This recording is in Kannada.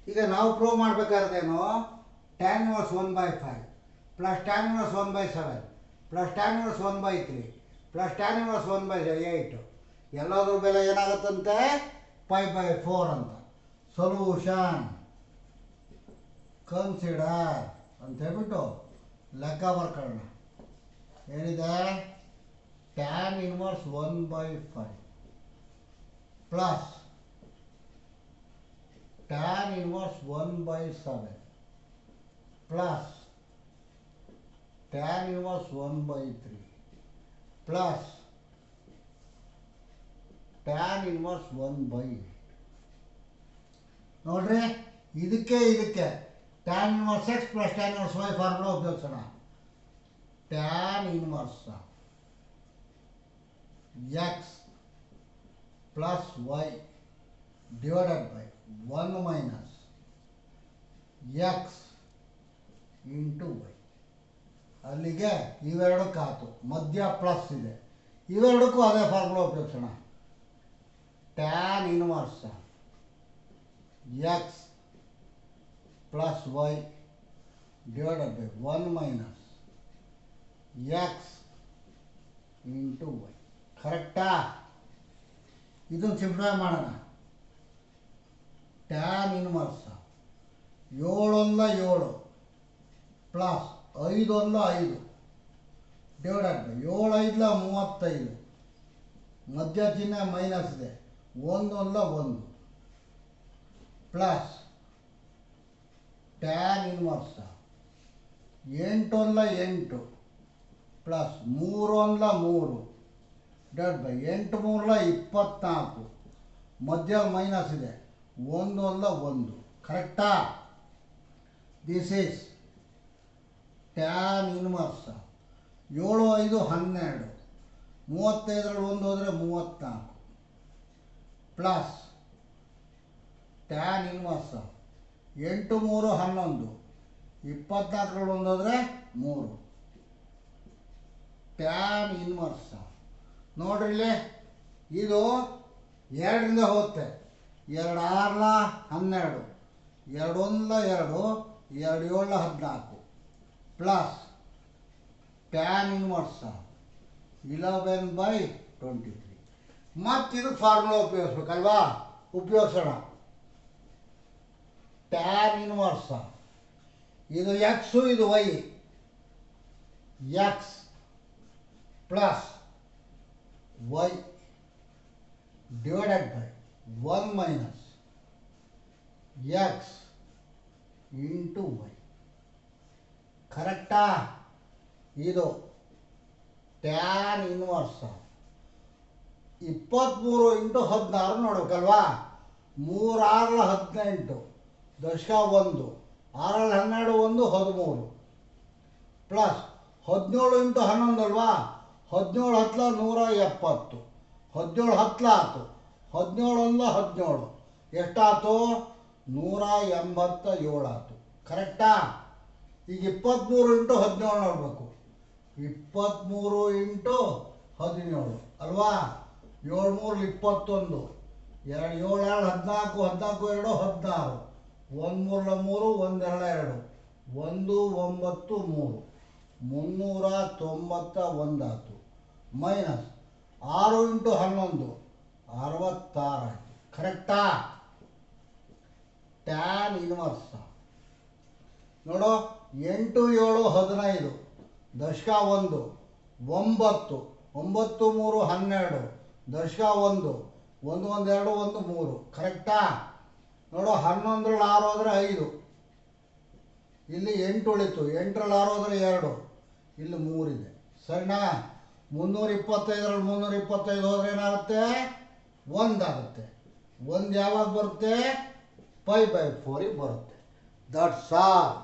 ಈಗ ನಾವು ಪ್ರೂವ್ ಮಾಡಬೇಕಾದ್ರೇನು tan inverse 1/5 plus tan inverse 1/7 plus tan inverse 1/3 plus tan inverse 1/8 ಎಲ್ಲದರ ಬೆಲೆ ಏನಾಗುತ್ತಂತೆ 5/4 ಅಂತ. ಸೊಲ್ಯೂಷನ್ ಕನ್ಸಿಡರ್ ಅಂತ ಹೇಳ್ಬಿಟ್ಟು ಲೆಕ್ಕ ಬರ್ಕೊಳ್ಳೋಣ. ಏನಿದೆ tan inverse 1/5 plus tan inverse 1/7 plus tan inverse 1/3 plus tan inverse 1/8. ನೋಡ್ರಿ, ಇದಕ್ಕೆ tan inverse x plus tan inverse y formula ಉಪಯೋಗಿಸೋಣ. tan inverse x plus y divided by 1 minus x into y. ಅಲ್ಲಿಗೆ ಇವೆರಡಕ್ಕೆ ಆಯ್ತು, ಮಧ್ಯ ಪ್ಲಸ್ ಇದೆ, ಇವೆರಡಕ್ಕೂ ಅದೇ ಫಾರ್ಮುಲಾ ಉಪಯೋಗಿಸೋಣ. tan inverse x plus y divided by 1 minus x into y. ಕರೆಕ್ಟಾ? ಇದನ್ನು ಸಿಂಪ್ಲಿಫೈ ಮಾಡೋಣ. tan inverse 7 1 7 plus 5 1 5 divided by 7 5 35, ಮಧ್ಯ ಚಿಹ್ನೆ ಮೈನಸ್ ಇದೆ, 1 1 1 plus tan inverse 8 1 8 plus 3 1 3 divide by 8 3 24, ಮಧ್ಯ ಮೈನಸ್ ಇದೆ, 1 1 1. ಕರೆಕ್ಟಾ? ದಿಸ್ ಈಸ್ tan inverse 7 5 12, 35ರಲ್ಲಿ 1 ಹೋದರೆ 34 ಪ್ಲಸ್ tan inverse 8 3 11, 24ರಲ್ಲಿ 1 ಹೋದರೆ 3. tan inverse ನೋಡ್ರಿ ಇಲ್ಲಿ, ಇದು 2ರಿಂದ ಹೋಗುತ್ತೆ, 2 6 12, 2 1 2, 2 7 14 ಪ್ಲಸ್ tan inverse 11/23. ಮತ್ತಿದು ಫಾರ್ಮುಲಾ ಉಪಯೋಗಿಸ್ಬೇಕಲ್ವಾ? ಉಪಯೋಗಿಸೋಣ. tan inverse ಇದು ಎಕ್ಸು, ಇದು y, x plus y divided by 1 minus x into y. ಕರೆಕ್ಟಾ? ಇದು tan inverse 23 ಇಂಟು 16 ನೋಡ್ಬೇಕಲ್ವಾ? 3 6 18, ದಶಕ 1, 6 12 1 13 ಪ್ಲಸ್ 17 ಇಂಟು 11 ಅಲ್ವಾ? 17 10 170, 17 10 ಆಯ್ತು, 17 1 17, ಎಷ್ಟಾಯ್ತು? 187 ಆಯ್ತು. ಕರೆಕ್ಟಾ? ಈಗ 23 ಇಂಟು 17 ನೋಡಬೇಕು. 23 ಇಂಟು 17 ಅಲ್ವಾ? 7 3 21, 2 7 2 14, 14 2 16, 1 3 3, 1 2 2, 1 9 3, 391 ಆಯಿತು. ಮೈನಸ್ 6 ಇಂಟು 11 66 ಆಯಿತು. ಕರೆಕ್ಟಾ? tan inverse ನೋಡು, 8 7 15, ದಶಕ 1, 9 9 3 12, ದಶಕ 1, 1 1 2 1 3. ಕರೆಕ್ಟಾ? ನೋಡು, 11ರಲ್ಲಿ 6 ಹೋದರೆ 5, ಇಲ್ಲಿ 8 ಉಳಿತು, 8ರಲ್ಲಿ 6 ಹೋದರೆ 2, ಇಲ್ಲಿ 3 ಇದೆ. ಸರಿನಾ? 325ರಲ್ಲಿ 325 ಹೋದರೆ ಏನಾಗುತ್ತೆ? 1 ಆಗುತ್ತೆ. 1 ಯಾವಾಗ ಬರುತ್ತೆ? 5/4 ಬರುತ್ತೆ. That's all.